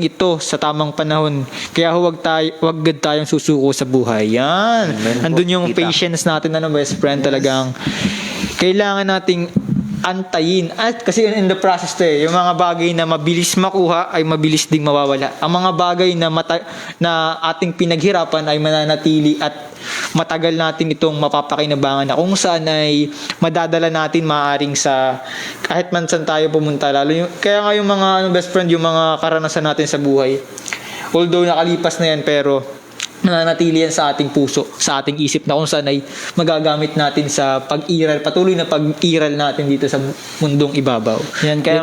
ito sa tamang panahon. Kaya huwag agad tayong susuko sa buhay. Yan. Andun yung patience natin, best friend, talagang kailangan nating antayin. At kasi in the process yung mga bagay na mabilis makuha ay mabilis ding mawawala. Ang mga bagay na ating pinaghirapan ay mananatili at matagal natin itong mapapakinabangan na kung saan ay madadala natin maaring sa kahit man saan tayo pumunta. Kaya nga yung mga best friend, yung mga karanasan natin sa buhay, although nakalipas na yan, pero nananatili yan sa ating puso, sa ating isip, na kung saan ay magagamit natin sa patuloy na pag-iral natin dito sa mundong ibabaw. Yan, kaya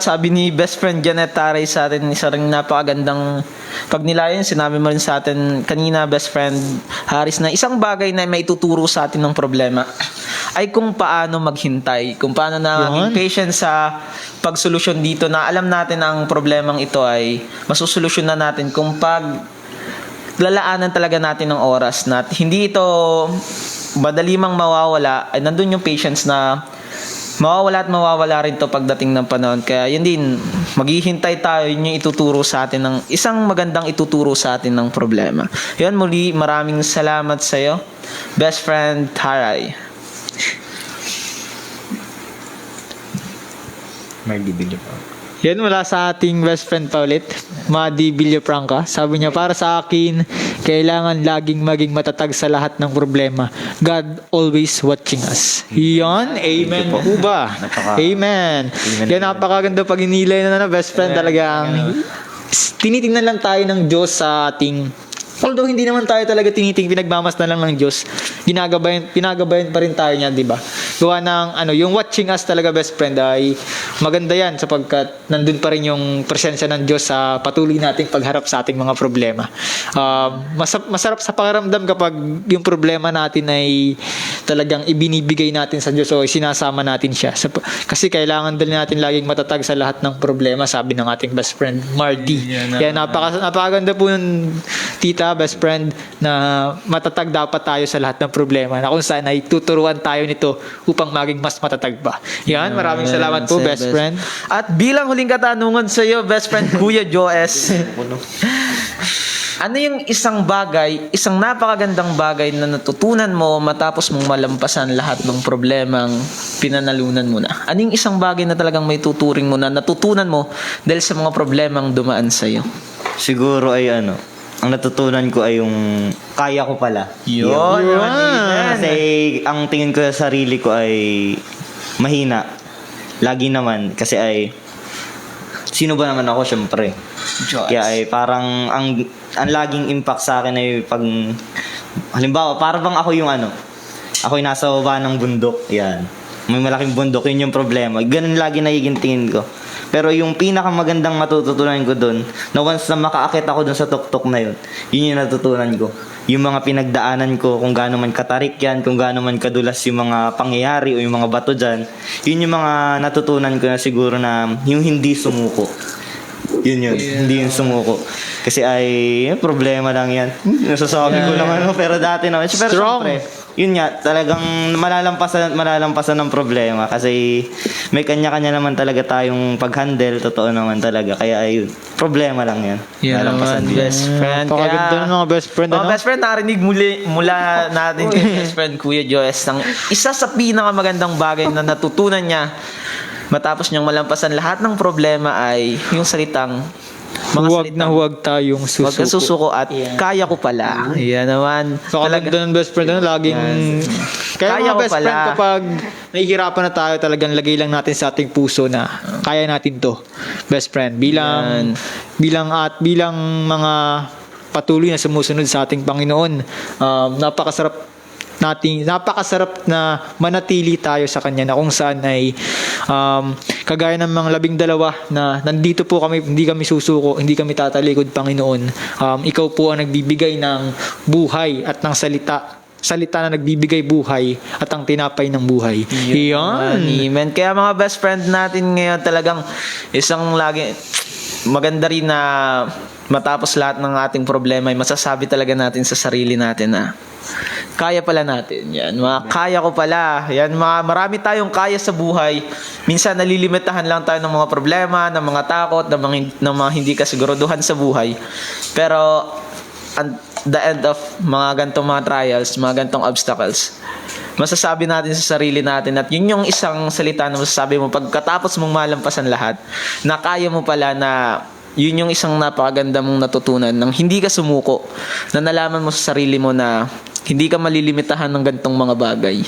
sabi ni best friend Janet Taray sa atin, isa ring napakagandang pagnilayan. Sinabi mo rin sa atin kanina, best friend Haris, na isang bagay na may tuturo sa atin ng problema ay kung paano maghintay, kung paano na maging patient sa pagsolusyon dito, na alam natin ang problemang ito ay masusolusyonan natin kung lalaanan talaga natin ng oras na hindi ito madali mang mawawala. Ay nandun yung patience na mawawala rin to pagdating ng panahon. Kaya yun din, maghihintay tayo, yun yung ituturo sa atin ng isang magandang ituturo sa atin ng problema. Yun, muli maraming salamat sa iyo, best friend Taray. Yan, mula sa ating best friend pa ulit, Madi Villafranca. Sabi niya, para sa akin, kailangan laging maging matatag sa lahat ng problema. God always watching us. Yan, amen po ba? Amen. Yan, napakaganda pag inilay na best friend. Talagang tinitingnan lang tayo ng Diyos sa ating, although hindi naman tayo talaga pinagmamas na lang ng Diyos, pinagabayan pa rin tayo niya, di ba? Gawa ng yung watching us talaga, best friend, ay maganda yan sapagkat nandun pa rin yung presensya ng Diyos sa patuloy nating pagharap sa ating mga problema. Masarap sa pakiramdam kapag yung problema natin ay talagang ibinibigay natin sa Diyos o sinasama natin siya. Kasi kailangan din natin laging matatag sa lahat ng problema, sabi ng ating best friend Marty. Kaya napakaganda po yung tita, best friend, na matatag dapat tayo sa lahat ng problema, na kung saan ay tuturuan tayo nito upang maging mas matatag pa. Yan, maraming salamat po, best friend. At bilang huling katanungan sa iyo, best friend Kuya Joes, ano yung isang napakagandang bagay na natutunan mo matapos mong malampasan lahat ng problemang pinanalunan mo na? Ano yung isang bagay na talagang may tuturing mo na natutunan mo dahil sa mga problemang dumaan sa iyo? Siguro ay ang natutunan ko ay yung kaya ko pala. Yun. Kasi ang tingin ko sa sarili ko ay mahina. Lagi naman. Kasi ay, sino ba naman ako, syempre. Kaya ay parang ang laging impact sa akin ay pag, halimbawa, parang bang ako yung ako yung nasa baba ng bundok. Yan. May malaking bundok, yun yung problema. Ganun lagi nagiging tingin ko. Pero yung pinakamagandang matututunan ko doon, na once na makaakit ako doon sa tuktok na yun, yun yung natutunan ko. Yung mga pinagdaanan ko, kung gaano man katarik yan, kung gaano man kadulas yung mga pangyayari o yung mga bato dyan, yun yung mga natutunan ko na siguro na yung hindi sumuko. Yun. Hindi yung sumuko. Kasi ay, problema lang yan. Nasasabi ko lang pero dati naman. Pero Strong. syempre, yun nga, talagang malalampasan ng problema. Kasi may kanya-kanya naman talaga tayong pag-handle. Totoo naman talaga. Kaya ayun, problema lang yan. Yan Malalampasan naman, din. best friend. Napakaganda ng mga best friend. Mga best friend, narinig mula natin kay best friend Kuya Joes ng isa sa pinakamagandang bagay na natutunan niya matapos niyang malampasan lahat ng problema ay yung salitang Huwag na huwag tayong susuko. Huwag ka susuko at kaya ko pala. Yan naman. So, kalagda ng best friend, laging... Kaya Kaya mga ko best pala. friend, kapag nahihirapan na tayo, talagang lagay lang natin sa ating puso na kaya natin to, best friend. Bilang mga patuloy na sumusunod sa ating Panginoon, napakasarap na manatili tayo sa Kanya, na kung saan ay kagaya ng mga 12 na nandito po kami, hindi kami susuko, hindi kami tatalikod, Panginoon. Ikaw po ang nagbibigay ng buhay at ng salita na nagbibigay buhay at ang tinapay ng buhay. Iyon. Amen. Kaya mga best friend natin ngayon, talagang maganda rin na matapos lahat ng ating problema ay masasabi talaga natin sa sarili natin na kaya pala natin. Yan, kaya ko pala. Yan, marami tayong kaya sa buhay. Minsan nalilimitahan lang tayo ng mga problema, ng mga takot, ng mga hindi kasiguraduhan sa buhay. Pero at the end of mga gantong mga trials, mga gantong obstacles, masasabi natin sa sarili natin at yun yung isang salita na masasabi mo pagkatapos mong malampasan lahat, na kaya mo pala, na yun yung isang napakaganda mong natutunan nang hindi ka sumuko, na nalaman mo sa sarili mo na hindi ka malilimitahan ng gantong mga bagay,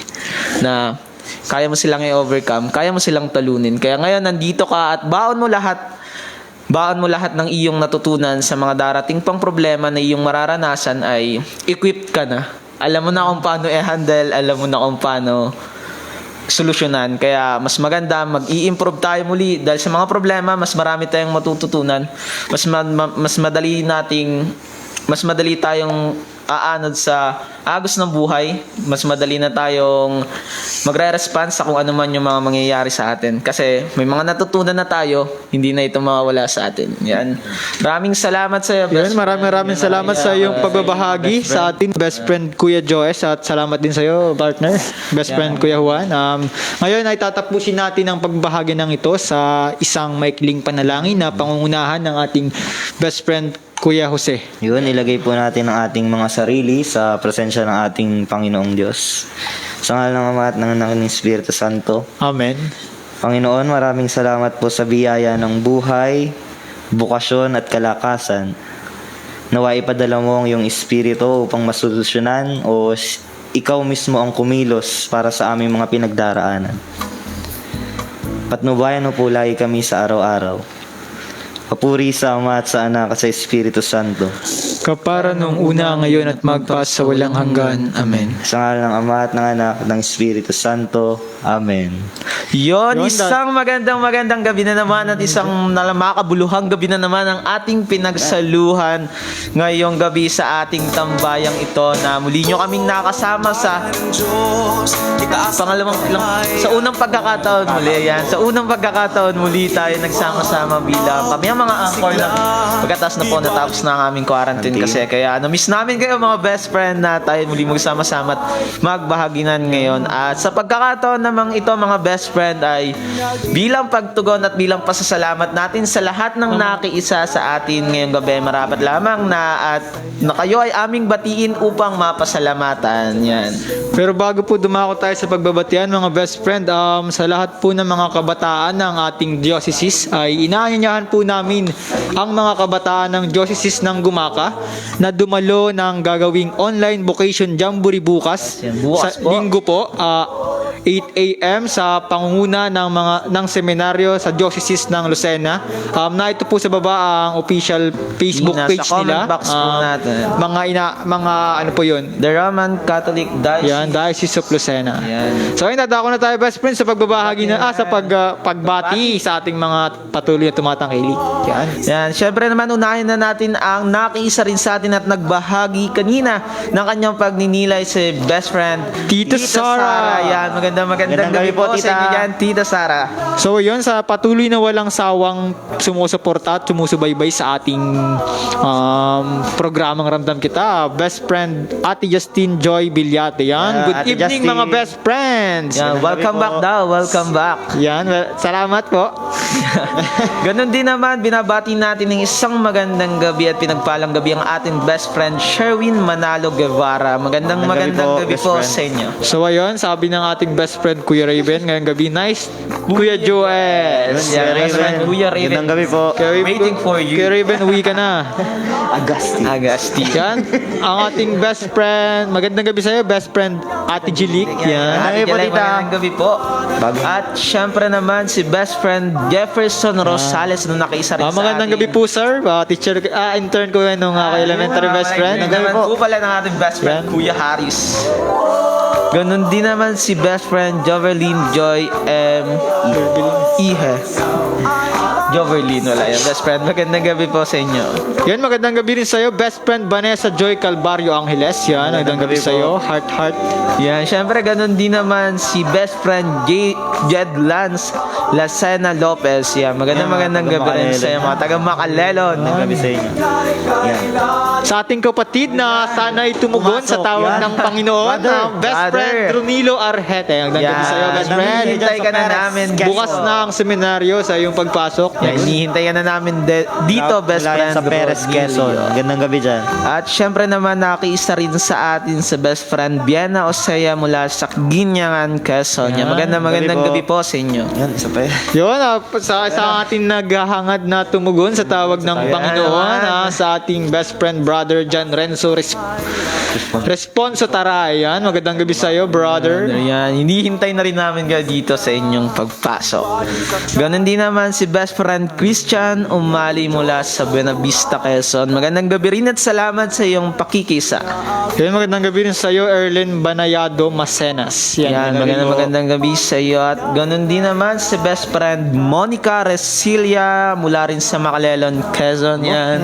na kaya mo silang i-overcome, kaya mo silang talunin. Kaya ngayon nandito ka at baon mo lahat ng iyong natutunan sa mga darating pang problema na iyong mararanasan, ay equipped ka na. Alam mo na kung paano i-handle, alam mo na kung paano solusyonan. Kaya mas maganda, mag-i-improve tayo muli dahil sa mga problema, mas marami tayong matututunan. Mas madali tayong aanod sa agos ng buhay. Mas madali na tayong magre-response sa kung ano man yung mga mangyayari sa atin. Kasi may mga natutunan na tayo, hindi na ito mawawala sa atin. Yan. Maraming salamat sa iyo, best friend. Maraming salamat sa iyong pagbabahagi sa atin, best friend Kuya Joes, at salamat din sa iyo, partner, best friend Kuya Juan. Ngayon ay tatapusin natin ang pagbabahagi ng ito sa isang maikling panalangin na pangungunahan ng ating best friend Kuya Jose. Yun, ilagay po natin ang ating mga sarili sa presensya ng ating Panginoong Diyos. Sa ngalan ng Ama at ng Anak at ng Espiritu Santo. Amen. Panginoon, maraming salamat po sa biyaya ng buhay, bukasyon at kalakasan. Nawa ipadala mo ang iyong Espiritu upang masolusyonan o ikaw mismo ang kumilos para sa aming mga pinagdaraanan. Patnubayan mo po lagi kami sa araw-araw. Papuri sa Ama at sa Anak at sa Espiritu Santo. kapara nung una, ngayon at magpa sa walang hanggan. Amen. Sa ngalan ng Ama at ng Anak at ng Espiritu Santo. Amen. Yon, Yun, isang magandang gabi na naman at isang makabuluhang gabi na naman ang ating pinagsaluhan ngayong gabi sa ating tambayang ito na muli nyo kaming nakasama sa sa unang pagkakataon muli yan. Sa unang pagkakataon muli tayo nagsama-sama bilang kami ang mga anchor na pagkatapos na po natapos na ang aming quarantine kasi kaya na-miss namin kayo mga best friend na tayo muli magsama-sama at magbahaginan ngayon. At sa pagkakataon namang ito mga best friend ay bilang pagtugon at bilang pasasalamat natin sa lahat ng nakiisa sa atin ngayong gabi, marapat lamang na kayo ay aming batiin upang mapasalamatan. Yan. Pero bago po dumako tayo sa pagbabatian mga best friend, sa lahat po ng mga kabataan ng ating diocese ay inaanyayahan po namin ang mga kabataan ng diocese ng Gumaka na dumalo ng gagawing online vocation jamboree bukas, Bukas sa po. linggo po, 8 a.m. sa pangunguna ng seminaryo sa diocese ng Lucena. Na ito po sa baba ang official Facebook Nasa page nila. comment box po natin. Mga ano po 'yun? The Roman Catholic Diocese. Yan, Diocese of Lucena. Yan. So ayun, dadako na tayo best friends sa pagbabahagi sa pagbati sa ating mga patuloy na tumatangkilik. Yan. Yan, syempre naman unahin na natin ang nakiisa rin sa atin at nagbahagi kanina ng kanyang pagninilay si best friend Tita Sara. Yan, magandang gabi po sa inyo yan, Tita Sara. So yun, sa patuloy na walang sawang sumusuporta at sumusubaybay sa ating programang Ramdam Kita, best friend Ate Justine Joy Bilyate. Yan. Good Ate evening Justine. mga best friends. Yan, welcome back daw, welcome back. Yan, salamat po. Ganon din naman, binabati natin ng isang magandang gabi at pinagpalang gabi ang ating best friend Sherwin Manalo Guevara. Magandang gabi best po friend. sa inyo. So ayun, sabi ng ating best friend Kuya Raven ngayong gabi, nice Kuya Joel. Yan, best friend Kuya Raven. Magandang gabi po. Waiting for you. Kuya Raven, uwi ka na. Agasti. Yan, ang ating best friend, magandang gabi sa'yo, best friend Ate Jilik. Yan. Ate Gabi po, Jelay, tita. magandang gabi po. At syempre naman si best friend Jefferson Rosales na nakiisa rin sa Magandang gabi po sir, teacher, intern ko yan nung elementary best friend. Magandang gabi po pala ng ating best friend Yan. Kuya Haris. Ganon din naman si best friend Joverlyn Joy Ihe. Joverlyn, wala yan. Best friend, magandang gabi po sa inyo. Yan, magandang gabi rin sa'yo, best friend Vanessa Joy Calvario Angeles. Yan, magandang gabi sa'yo, heart. Yan, syempre ganon din naman si best friend Jed Lance Lacena Lopez. Yan, magandang gabi rin sa iyo, mga taga Macalelon. Magandang gabi sa inyo. Yan. Sa ating kapatid na sana'y tumugon sa tawag Yan. ng Panginoon, Brother. ang best Brother. friend Romilo Arjete. Magandang gabi sa'yo, best friend. Hinihintay ka na namin. Bukas na ang seminaryo sa iyong pagpasok. Yan, hinihintay ka na namin dito, best Mula yan friend. sa Perez, Rodnilio. Quezon. Magandang gabi dyan. At syempre naman nakiisa rin sa atin sa best friend Biana Osea mula sa Ginyangan, Quezon. Yan, magandang gabi po sa inyo. Yan, isa pa yan. Yun, sa ating naghahangad na tumugon sa tawag ng Panginoon, sa ating best friend brother John Renzo Responso Taray. Yan, magandang gabi sa iyo, brother. Yan, hinihintay na rin namin kayo dito sa inyong pagpasok. Ganon din naman si best friend Christian Umali mula sa Buena Vista, Quezon. Magandang gabi rin at salamat sa iyong pakikisa. Yan, magandang gabi rin sa iyo, Erlen Banayado Macenas. Yan, magandang gabi sa iyo. At ganon din naman si best friend Monica Resilia mula rin sa Macalelon, Quezon. Yan.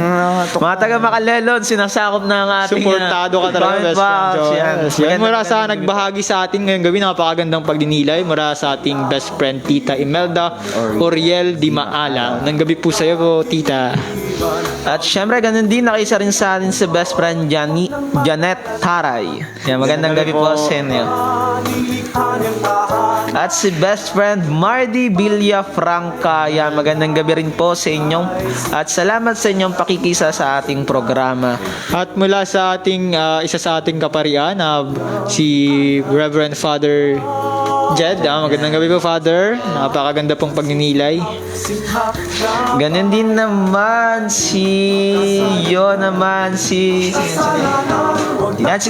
Mga taga Macalelon, sinasakop na ang ating Suportado ka talaga, best friend Joel. Yan, mula sa nagbahagi sa atin ngayong gabi, napakagandang pagdinilay mula sa ating best friend Tita Imelda Oriel Di Maala. Nang gabi po sa iyo po, Tita. At syempre, ganun din, nakisa rin sa atin si best friend Janet Taray. Yan, magandang gabi po sa inyo. At si best friend Mardy Villafranca. Yan, magandang gabi rin po sa inyong at salamat sa inyong pakikisa sa ating programa. At mula sa ating isa sa ating kaparian, si Reverend Father Jed, magandang gabi po, Father. Napakaganda pong pagninilay. Ganun din naman si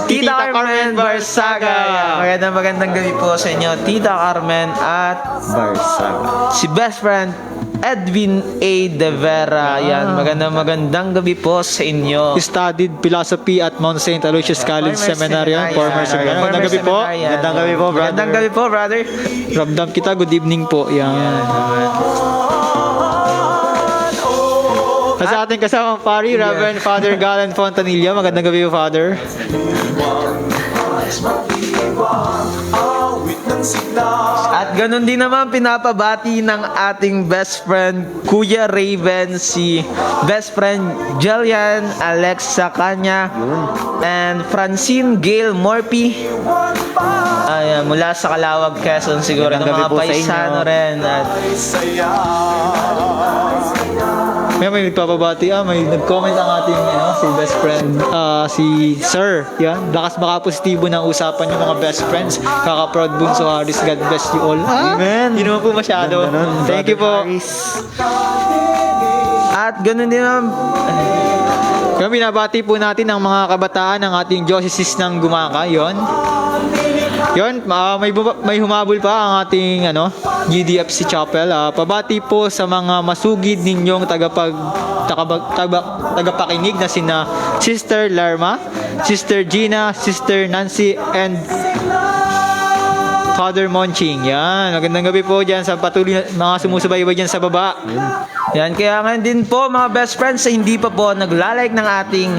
Tita Carmen Barsaga. Magandang gabi po sa inyo, Tita Carmen at Barsaga. si best friend Edwin A. De Vera. Yan, magandang gabi po sa inyo. Studied philosophy at Mount St. Aloysius College Seminary. Former seminary. Magandang gabi po. Magandang gabi po, brother. Magandang gabi po, brother. Ramdam kita, good evening po. Yan. At sa ating kasamang pari, Reverend Father Galen Fontanilla. Magandang gabi po, Father. At ganun din naman pinapabati ng ating best friend Kuya Raven, si best friend Jillian Alexa Kanya and Francine Gail Morphy. Ayan, mula sa Calawag, Quezon siguro ng Magandang mga gabi po sa paisano inyo. rin. At May nagpapabati. May nag-comment ang ating si best friend, si Sir. Yan. Lakas baka positibo ng usapan yung mga best friends. Kaka-proud Bunso Harris. God bless you all. Amen. Hindi naman po masyado. Ganda nun, Thank you Brother po. Harris. at ganun din naman Kaya binabati po natin ang mga kabataan ng ating diocese ng Gumaka. Yon. May humabol pa ang ating GDFC Chapel. Pabati po sa mga masugid ninyong tagapakinig na sina Sister Lerma, Sister Gina, Sister Nancy, and Father Monching. Yan. Magandang gabi po dyan sa patuloy mga sumusubaybay dyan sa baba. yan, kaya ngayon din po mga best friends sa hindi pa po naglalike ng ating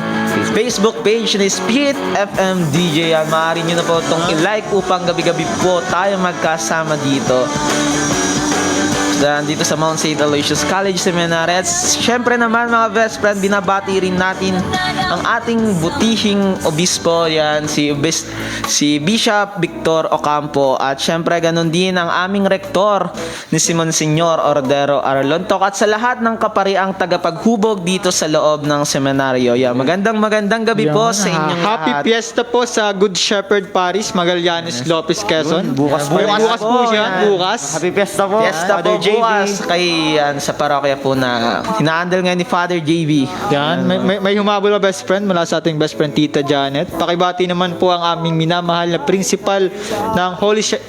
Facebook page na Spirit FM DJ. Yan, maaari nyo na po itong i-like upang gabi-gabi po tayo magkasama dito. Dito sa Mount St. Aloysius College Seminary. At syempre naman mga best friend, binabati rin natin ang ating butihing obispo, yan, si Bishop Victor Ocampo. At syempre ganun din ang aming rektor ni si Monsignor Ordero Arlontok at sa lahat ng kapariang tagapaghubog dito sa loob ng seminaryo. Yan, magandang gabi po sa inyong Happy lahat. Fiesta po sa Good Shepherd Parish, Magallanes, Lopez, Quezon. Bukas po. Bukas po siya. Yan. Bukas. Happy Fiesta po. Fiesta po Father JB. bukas kay sa parokya po na hinahandle ngayon ni Father JB. Yan, may humabol na best friend mula sa ating best friend Tita Janet. Pakibati naman po ang aming minamahal na principal ng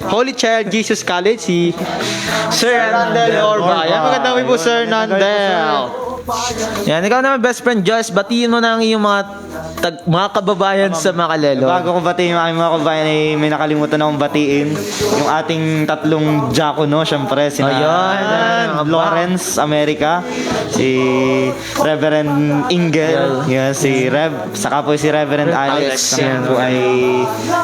Holy Child Jesus College, si Sir Nandel Orba. Yan, magandang gabi po, Sir Nandel. Yan, ikaw naman best friend Joyce, batiin mo na ang iyong mga kababayan sa Makalelo. Bago ko batiin yung aming mga kabayan ay may nakalimutan akong batiin yung ating tatlong diakono, syempre sina Ayan. Lawrence America, si Reverend Ingel, yan, si saka po si Reverend Alex, yan. po ay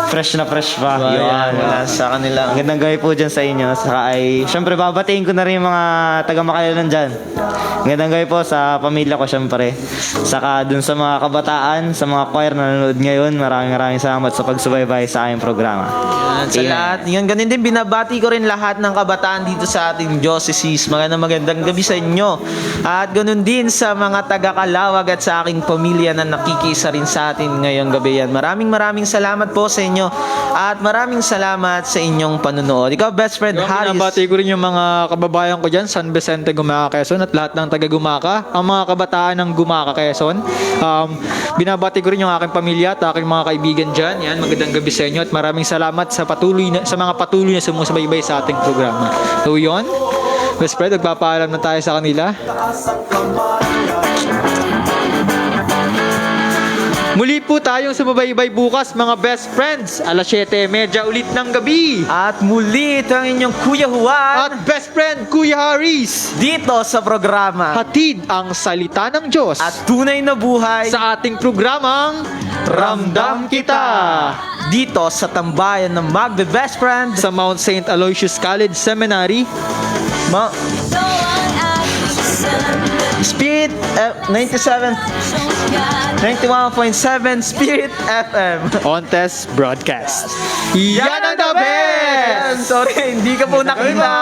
fresh na fresh pa. Yan, wala sa kanila. Magandang gabi po dyan sa inyo. Saka ay, syempre, babatiin ko na rin yung mga taga-Makalalan dyan. Magandang gabi po sa pamilya ko, syempre. Saka dun sa mga kabataan, sa mga choir na nanonood ngayon, maraming salamat sa pagsubaybay sa aming programa. Yan, sa lahat. Yan, ganun din, binabati ko rin lahat ng kabataan dito sa ating diocese. Magandang gabi sa inyo. At ganun din sa mga taga-Calawag at sa aking pamilya na nakikisa rin sa atin ngayong gabi. Yan. Maraming salamat po sa inyo. At maraming salamat sa inyong panunood. Ikaw, best friend Harris. Binabati ko rin yung mga kababayan ko dyan, San Vicente, Gumaka, Quezon, at lahat ng taga-Gumaka, ang mga kabataan ng Gumaka, Quezon. Binabati ko rin yung aking pamilya at aking mga kaibigan dyan. Yan, magandang gabi sa inyo at maraming salamat sa mga patuloy na sumusubaybay sa ating programa. So yun, best friend, magpapaalam na tayo sa kanila. Muli po tayong sumubaybay bukas mga best friends. Alas 7:30 ulit ng gabi. At muli ito ang inyong Kuya Juan At best friend Kuya Harris. dito sa programa. Hatid ang salita ng Diyos. At tunay na buhay sa ating programang Ramdam Kita. dito sa tambayan ng Magbe-Best Friend Sa Mount St. Aloysius College Seminary. Ma Ito ang aking sandalan. Spirit 91.7 Spirit FM. On test broadcast. Yan ang the best! Sorry, hindi ka po nakita.